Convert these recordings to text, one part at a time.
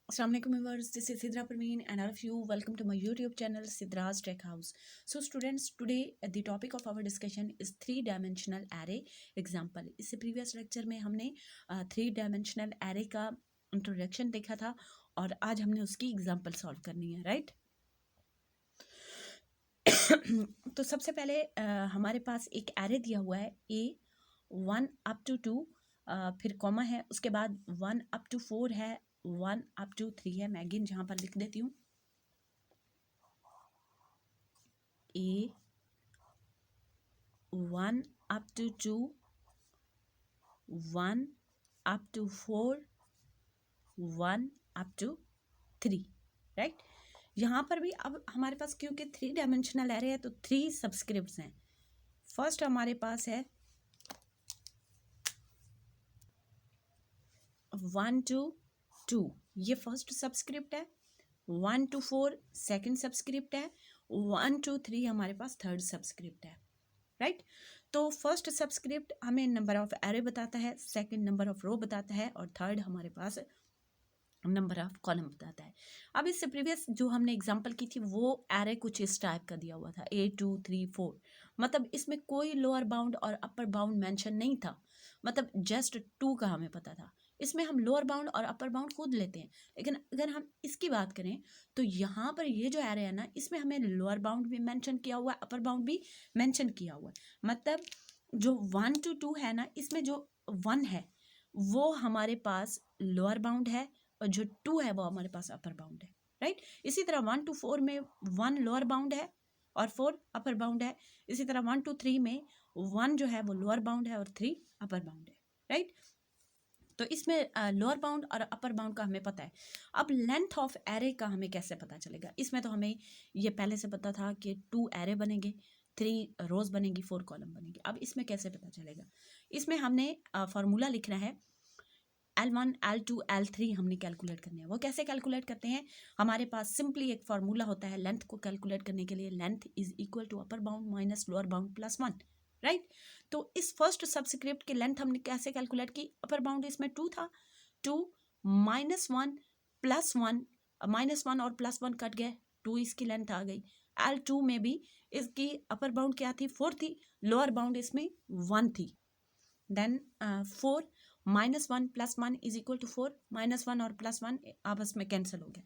Assalamualaikum viewers, this is Sidra Parveen and all of you welcome to my YouTube channel Sidra's Tech House. So students, today the topic of our discussion is three dimensional array example. इससे previous lecture में हमने three dimensional array का introduction देखा था और आज हमने उसकी example solve करनी है, right? तो सबसे पहले हमारे पास एक array दिया हुआ है a 1 up to 2 फिर कॉमा है, उसके बाद 1 up to 4 है, 1 up to 3 है। मैं अगेन जहाँ पर लिख देती हूँ a 1 up to 2 1 up to 4 1 up to 3, right. यहाँ पर भी अब हमारे पास क्योंकि थ्री डायमेंशनल एरे है तो थ्री सब्सक्रिप्ट्स हैं। फर्स्ट हमारे पास है 1 to 2, ये फर्स्ट सब्सक्रिप्ट है। 1 to 4 सेकंड सब्सक्रिप्ट है। 1 to 3 हमारे पास थर्ड सब्सक्रिप्ट है, राइट। तो फर्स्ट सब्सक्रिप्ट हमें नंबर ऑफ एरे बताता है, सेकंड नंबर ऑफ रो बताता है और थर्ड हमारे पास नंबर ऑफ कॉलम बताता है। अब इससे प्रीवियस जो हमने एग्जांपल की थी वो एरे कुछ इस टाइप का दिया हुआ था A 2 3 4, मतलब इसमें कोई लोअर बाउंड और अपर बाउंड मेंशन नहीं था, मतलब जस्ट 2 का हमें पता था। इसमें हम लोअर बाउंड और अपर बाउंड खुद लेते हैं, लेकिन अगर हम इसकी बात करें तो यहाँ पर ये जो एरे है ना, इसमें हमें लोअर बाउंड भी मेंशन किया हुआ है, अपर बाउंड भी मेंशन किया हुआ है। मतलब जो 1 to 2 है ना, इसमें जो 1 है वो हमारे पास लोअर बाउंड है और जो 2 है वो हमारे पास अपर बाउंड है, राइट। इसी तरह 1 to 4 में 1 लोअर बाउंड है और 4 अपर बाउंड है। इसी तरह 1 to 3 में 1 जो है वो लोअर बाउंड है और 3 अपर बाउंड है, राइट। तो इसमें लोअर बाउंड और अपर बाउंड का हमें पता है। अब लेंथ ऑफ एरे का हमें कैसे पता चलेगा? इसमें तो हमें ये पहले से पता था कि 2 एरे बनेंगे, 3 रोज बनेंगी, 4 कॉलम बनेंगे। अब इसमें कैसे पता चलेगा? इसमें हमने फार्मूला लिखना है। L1 L2 L3 हमने कैलकुलेट करने हैं। वो कैसे कैलकुलेट करते हैं? हमारे पास सिंपली एक फार्मूला होता है लेंथ को कैलकुलेट करने के लिए, length is equal to upper bound minus lower bound plus 1, right. तो इस फर्स्ट सब्सक्रिप्ट की लेंथ हमने कैसे कैलकुलेट की? अपर बाउंड इसमें 2 था, 2 -1 +1, -1 और +1 कट गए, 2 इसकी लेंथ आ गई। L2 में भी इसकी अपर बाउंड क्या थी? 4 थी, लोअर बाउंड इसमें 1 थी। देन 4 -1 + 1 इज इक्वल टू 4, -1 और +1 आपस में कैंसिल हो गया।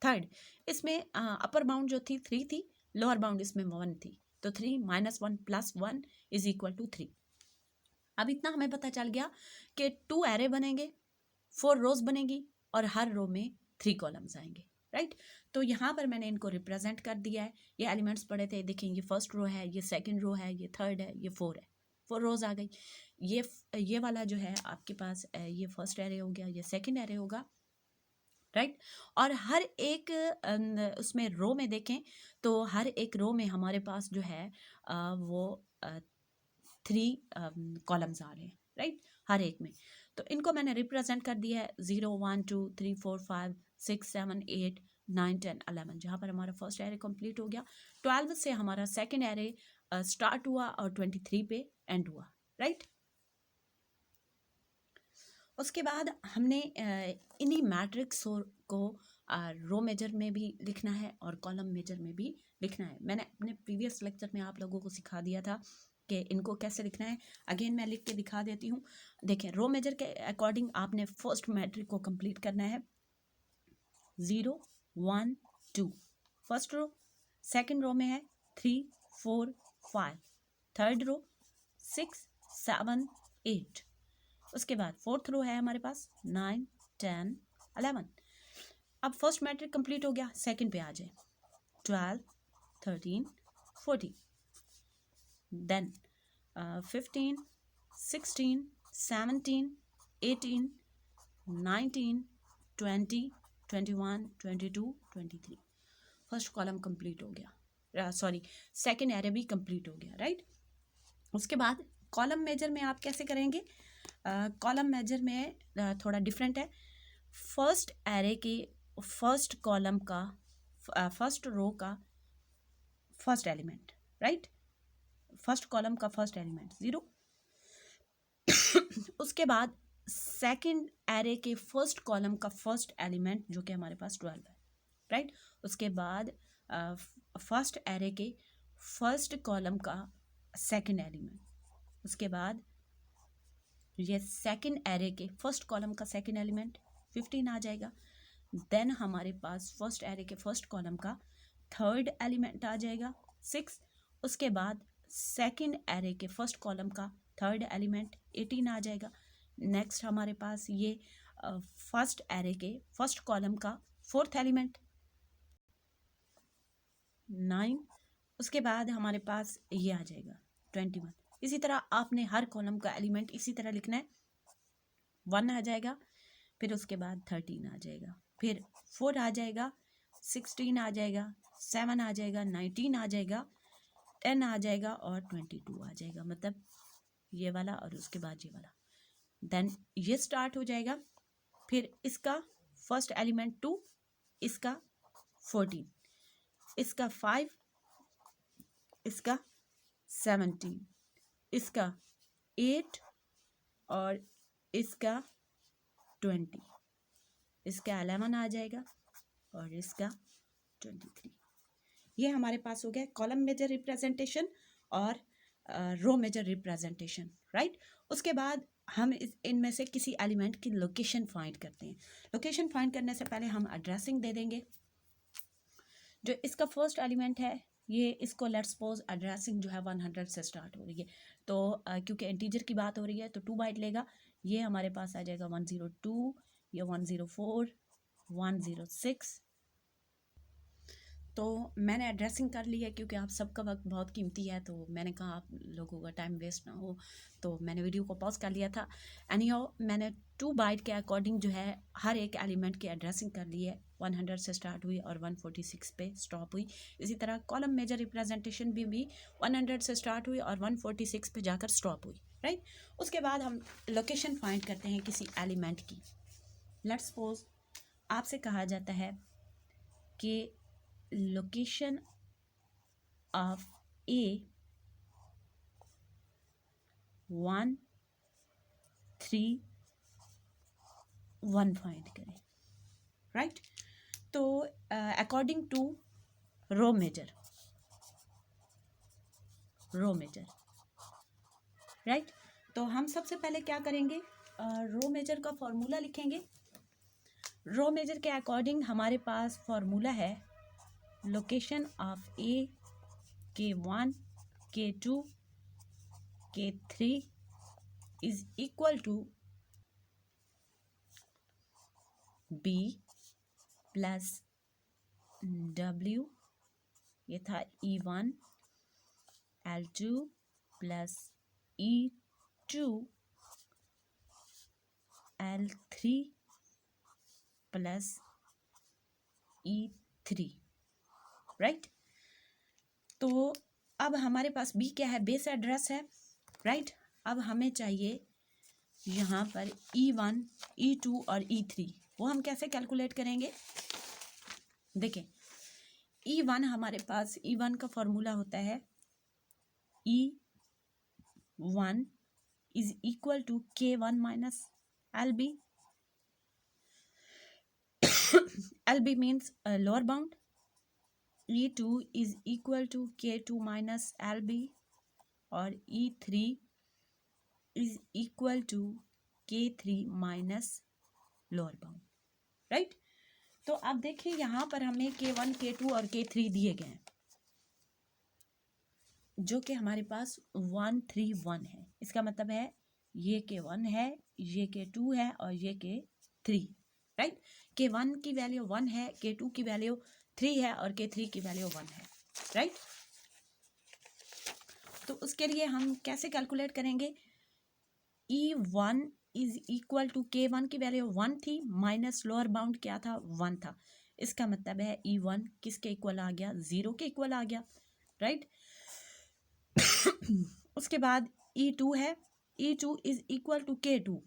थर्ड, इसमें अपर बाउंड जो थी 3 थी, लोअर बाउंड इसमें 1 थी, तो 3 -1 + 1 इज इक्वल टू 3। अब इतना हमें पता चल गया कि 2 एरे बनेंगे, 4 रोज बनेगी और हर रो में 3 कॉलम्स आएंगे, राइट। तो यहाँ पर मैंने इनको रिप्रेजेंट कर दिया है। ये एलिमेंट्स पढ़े थे, देखें ये फर्स्ट रो है, ये सेकंड रो है, ये थर्ड है, ये 4 है, 4 रोज आ गई। ये वाला जो है आपके पास ये फर्स्ट एरे हो गया, ये सेकंड एरे होगा, राइट। और हर एक उसमें रो में देखें तो हर एक रो में हमारे पास जो है वो 3 कॉलम्स आ रहे हैं, राइट, हर एक में। तो इनको मैंने रिप्रेजेंट कर दिया है 0 1 2 3 4 5 6 7 8 9 10 11, जहाँ पर हमारा फर्स्ट एरे कंप्लीट हो गया। 12 से हमारा सेकंड एरे स्टार्ट हुआ और 23 पे एंड हुआ, राइट। उसके बाद हमने इन्हीं मैट्रिक्स को रो मेजर में भी लिखना है और कॉलम मेजर में भी लिखना है। मैंने अपने प्रीवियस लेक्चर में आप लोगों को सिखा दिया था कि इनको कैसे लिखना है। अगेन मैं लिख के दिखा देती हूँ। देखें, रो मेजर के अकॉर्डिंग आपने फर्स्ट मैट्रिक को कंप्लीट करना है। 0 1 2 फर्स्ट रो, सेकंड रो में है 3 4 5, थर्ड रो 6 7 8, उसके बाद फोर्थ रो है हमारे पास 9 10 11। अब फर्स्ट मैट्रिक कंप्लीट हो गया, सेकंड पे आ जाए 12 13 14, देन 15 16 17 18 19 20 21 22 23। फर्स्ट कॉलम कंप्लीट हो गया, सॉरी सेकंड एरे भी कंप्लीट हो गया, राइट। उसके बाद कॉलम मेजर में आप कैसे करेंगे? कॉलम मेजर में थोड़ा डिफरेंट है। फर्स्ट एरे की फर्स्ट कॉलम का फर्स्ट रो का first element, right, first column का फर्स्ट एलिमेंट 0। उसके बाद सेकंड एरे के फर्स्ट कॉलम का फर्स्ट एलिमेंट जो कि हमारे पास 12 है, राइट। उसके बाद फर्स्ट एरे के फर्स्ट कॉलम का सेकंड एलिमेंट, उसके बाद ये सेकंड एरे के फर्स्ट कॉलम का सेकंड एलिमेंट 15 आ जाएगा। देन हमारे पास फर्स्ट एरे के फर्स्ट कॉलम का थर्ड एलिमेंट आ जाएगा 6। उसके बाद सेकंड एरे के फर्स्ट कॉलम का थर्ड एलिमेंट 18 आ जाएगा। नेक्स्ट हमारे पास ये फर्स्ट एरे के फर्स्ट कॉलम का फोर्थ एलिमेंट 9। उसके बाद हमारे पास ये आ जाएगा 21। इसी तरह आपने हर कॉलम का एलिमेंट इसी तरह लिखना है। 1 आ जाएगा, फिर उसके बाद 13 आ जाएगा, फिर 4 आ जाएगा, 16 आ जाएगा, 7 आ जाएगा, 19 आ जाएगा, 10 आ जाएगा और 22 आ जाएगा, मतलब ये वाला और उसके बाद ये वाला। देन ये स्टार्ट हो जाएगा। फिर इसका फर्स्ट एलिमेंट 2, इसका 14, इसका 5, इसका 17, इसका 8 और इसका 20, इसका 11 आ जाएगा और इसका 23। ये हमारे पास हो गया कॉलम मेजर रिप्रेजेंटेशन और रो मेजर रिप्रेजेंटेशन, राइट। उसके बाद हम इनमें से किसी एलिमेंट की लोकेशन फाइंड करते हैं। लोकेशन फाइंड करने से पहले हम एड्रेसिंग दे देंगे। जो इसका फर्स्ट एलिमेंट है ये, इसको लेट्स सपोज एड्रेसिंग जो है 100 से स्टार्ट हो रही है, तो क्योंकि इंटीजर की बात हो रही है तो 2 बाइट लेगा। ये हमारे पास आ जाएगा 102, ये 104, 106। तो मैंने एड्रेसिंग कर ली है क्योंकि आप सबका वक्त बहुत कीमती है, तो मैंने कहा आप लोगों का टाइम वेस्ट ना हो, तो मैंने वीडियो को पॉज कर लिया था। एनीहाउ मैंने 2 बाइट के अकॉर्डिंग जो है हर एक एलिमेंट की एड्रेसिंग कर ली है। 100 से स्टार्ट हुई और 146 पे स्टॉप हुई। इसी तरह कॉलम मेजर रिप्रेजेंटेशन भी 100 से स्टार्ट हुई और 146 पे जाकर स्टॉप हुई, राइट। उसके बाद हम लोकेशन फाइंड करते हैं किसी एलिमेंट की। लेट्स सपोज आपसे कहा जाता है कि लोकेशन ऑफ A 1 3 1 फाइंड करें, राइट। तो according to row major, right. तो हम सबसे पहले क्या करेंगे, रो मेजर का फॉर्मूला लिखेंगे। रो मेजर के अकॉर्डिंग हमारे पास फॉर्मूला है location of A K1 K2 K3 is equal to B plus W, ये था E1 L2 plus E2 L3 plus E3, right. तो अब हमारे पास B क्या है, बेस एड्रेस है, राइट। अब हमें चाहिए यहाँ पर E1 E2 और E3, वो हम कैसे कैलकुलेट करेंगे। देखें E1 हमारे पास, E1 का फॉर्मूला होता है E1 is equal to K1 minus LB। LB means lower bound. E2 is equal to K2 minus LB और E3 is equal to K3 minus lower bound, right. तो अब देखिए यहाँ पर हमें K1 K2 और K3 दिए गए हैं, जो कि हमारे पास 1 3 1 है। इसका मतलब है ये K1 है, ये K2 है और ये K3, राइट। K1 की वैल्यू 1 है, K2 की वैल्यू 3 है और K3 की वैल्यू 1 है, राइट। तो उसके लिए हम कैसे कैलकुलेट करेंगे, E1 is equal to K1 की वैल्यू 1 थी माइनस लोअर बाउंड क्या था, 1 था। इसका मतलब है E1 किसके इक्वल आ गया, 0 के इक्वल आ गया, राइट। उसके बाद E2 है, E2 is equal to K2,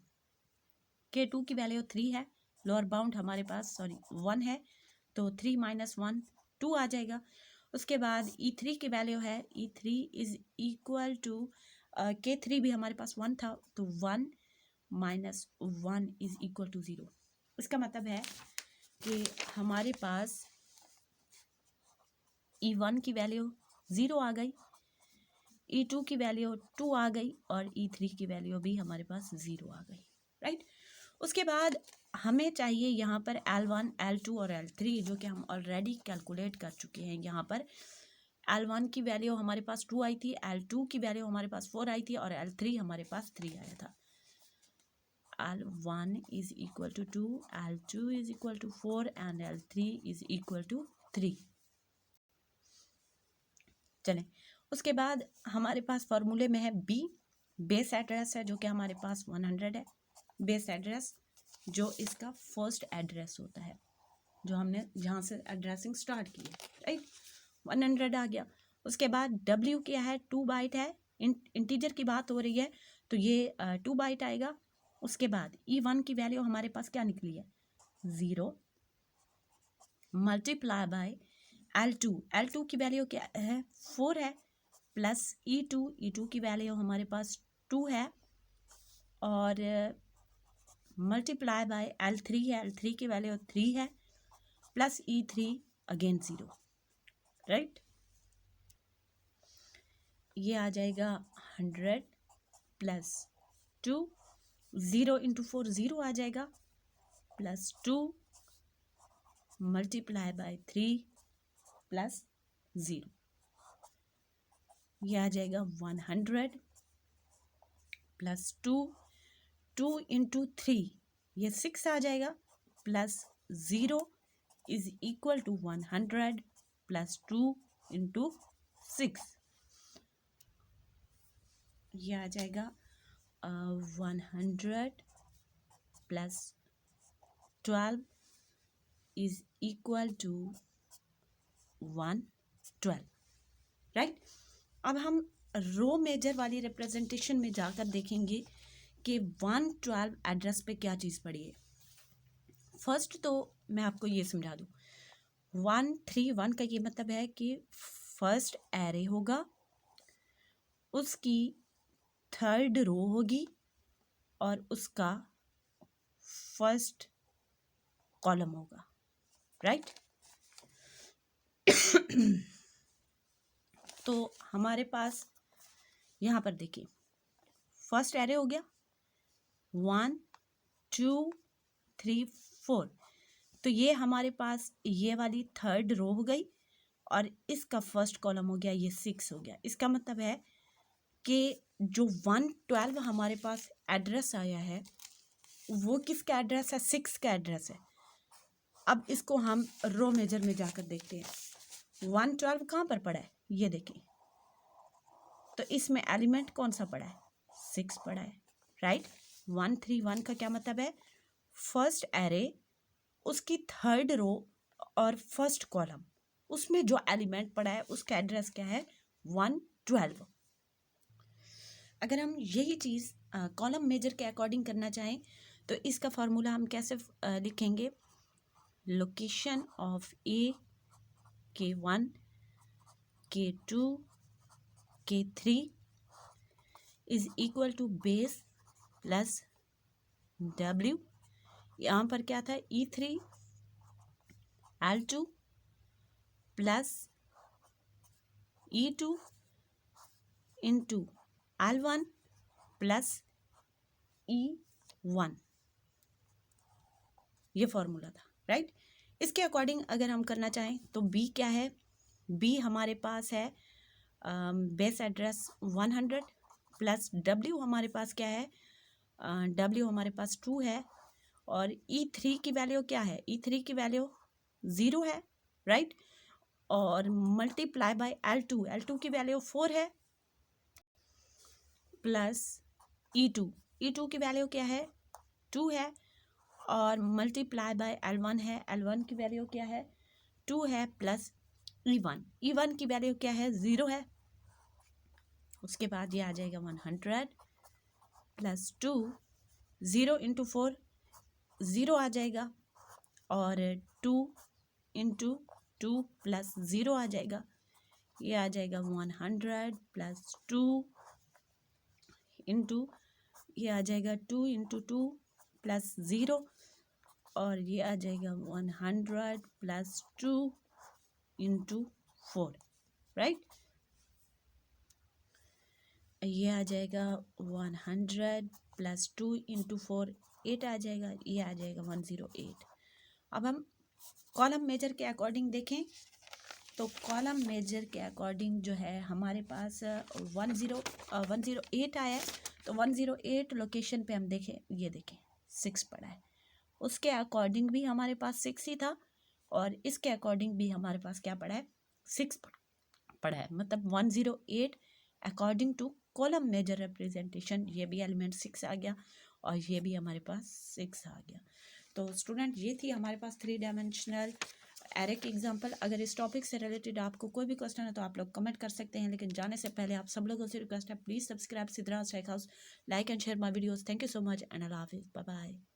K2 की वैल्यू 3 है, लोअर बाउंड हमारे पास 1 है, तो 3 माइनस 1 2 आ जाएगा। उसके बाद E3 की वैल्यू है, E3 is equal to K3 भी हमारे पास 1 था, तो 1 माइनस 1 इज इक्वल टू 0। इसका मतलब है कि हमारे पास E1 की वैल्यू 0 आ गई, E2 की वैल्यू 2 आ गई और E3 की वैल्यू भी हमारे पास 0 आ गई, राइट। उसके बाद हमें चाहिए यहाँ पर L1, L2 और L3, जो कि हम ऑलरेडी कैलकुलेट कर चुके हैं। यहाँ पर L1 की वैल्यू हमारे पास 2 आई थी, L2 की वैल्यू हमारे पास 4 आई थी और L3 हमारे पास 3 आया था। L1 is equal to 2, L2 is equal to 4 and L3 is equal to 3। चलें, उसके बाद हमारे पास फॉर्मूले में है B, बेस एड्रेस है जो कि हमारे पास 100 है। बेस एड्रेस जो इसका फर्स्ट एड्रेस होता है, जो हमने जहाँ से एड्रेसिंग स्टार्ट की है, राइट। 100 आ गया। उसके बाद W क्या है, 2 बाइट है, इंटीजर की बात हो रही है तो ये 2 बाइट आएगा। उसके बाद E1 की वैल्यू हमारे पास क्या निकली है, 0 मल्टीप्लाई बाय L2, L2 की वैल्यू क्या है, 4 है, प्लस E2 की वैल्यू हमारे पास 2 है और मल्टीप्लाई बाय L3 है, L3 की वैल्यू 3 है, प्लस E3 अगेन 0, राइट। ये आ जाएगा 100 प्लस 2, 0 इंटू 4 0 आ जाएगा, प्लस 2 मल्टीप्लाई बाय 3 प्लस 0, ये आ जाएगा 100 प्लस 2 इंटू 3 ये 6 आ जाएगा, plus 0 is equal to 100 plus 2 into 6, ये आ जाएगा 100 plus 12 is equal to 112, right. अब हम रो मेजर वाली रिप्रेजेंटेशन में जाकर देखेंगे कि 112 एड्रेस पे क्या चीज़ पड़ी है। फर्स्ट तो मैं आपको ये समझा दूँ, 131 का ये मतलब है कि फर्स्ट एरे होगा, उसकी थर्ड रो होगी और उसका फर्स्ट कॉलम होगा, राइट। तो हमारे पास यहाँ पर देखिए फर्स्ट एरे हो गया 1 2 3 4, तो ये हमारे पास ये वाली थर्ड रो हो गई और इसका फर्स्ट कॉलम हो गया, ये 6 हो गया। इसका मतलब है कि जो 112 हमारे पास एड्रेस आया है वो किसका एड्रेस है, 6 का एड्रेस है। अब इसको हम रो मेजर में जाकर देखते हैं, 112 कहाँ पर पड़ा है, ये देखिए, तो इसमें एलिमेंट कौन सा पड़ा है, 6 पड़ा है, राइट। 131 का क्या मतलब है, फर्स्ट एरे, उसकी थर्ड रो और फर्स्ट कॉलम, उसमें जो एलिमेंट पड़ा है उसका एड्रेस क्या है, 112। अगर हम यही चीज़ कॉलम मेजर के अकॉर्डिंग करना चाहें तो इसका फार्मूला हम कैसे लिखेंगे, location of A, K1, K2, K3 is equal to base plus W। यहाँ पर क्या था, E3 L2 plus E2 into L1 plus E1, ये फॉर्मूला था, राइट। इसके अकॉर्डिंग अगर हम करना चाहें तो B क्या है, B हमारे पास है बेस एड्रेस 100 प्लस W हमारे पास क्या है, W हमारे पास 2 है और E3 की वैल्यू क्या है, E3 की वैल्यू 0 है, राइट। और मल्टीप्लाई बाय L2 की वैल्यू 4 है, प्लस E2 की वैल्यू क्या है, 2 है और मल्टीप्लाई बाय L1 है, L1 की वैल्यू क्या है, 2 है, प्लस E1 की वैल्यू क्या है, 0 है। उसके बाद ये आ जाएगा 100 प्लस 2, 0 इंटू 4 0 आ जाएगा और 2 इंटू 2 प्लस 0 आ जाएगा, ये आ जाएगा 100 प्लस 2 इंटू ये आ जाएगा 2 इंटू 2 प्लस 0, और ये आ जाएगा 100 प्लस 2 इंटू 4, राइट। ये आ जाएगा 100 प्लस 2 इंटू 4, 8 आ जाएगा, ये आ जाएगा 108। अब हम कॉलम मेजर के अकॉर्डिंग देखें तो कॉलम मेजर के अकॉर्डिंग जो है हमारे पास 108 आया है, तो 108 लोकेशन पे हम देखें, ये देखें 6 पड़ा है, उसके अकॉर्डिंग भी हमारे पास 6 ही था, और इसके अकॉर्डिंग भी हमारे पास क्या पड़ा है, 6 पड़ा है। मतलब 108 according to column major representation, ये भी एलिमेंट 6 आ गया और ये भी हमारे पास 6 आ गया। तो स्टूडेंट ये थी हमारे पास 3 डायमेंशनल एरे की एग्जांपल। अगर इस टॉपिक से रिलेटेड आपको कोई भी क्वेश्चन है तो आप लोग कमेंट कर सकते हैं, लेकिन जाने से पहले आप सब लोगों से रिक्वेस्ट है, please subscribe Siddhraj tech house, like and share my videos. Thank you so much and अल्लाह हाफिज़, बाय बाय।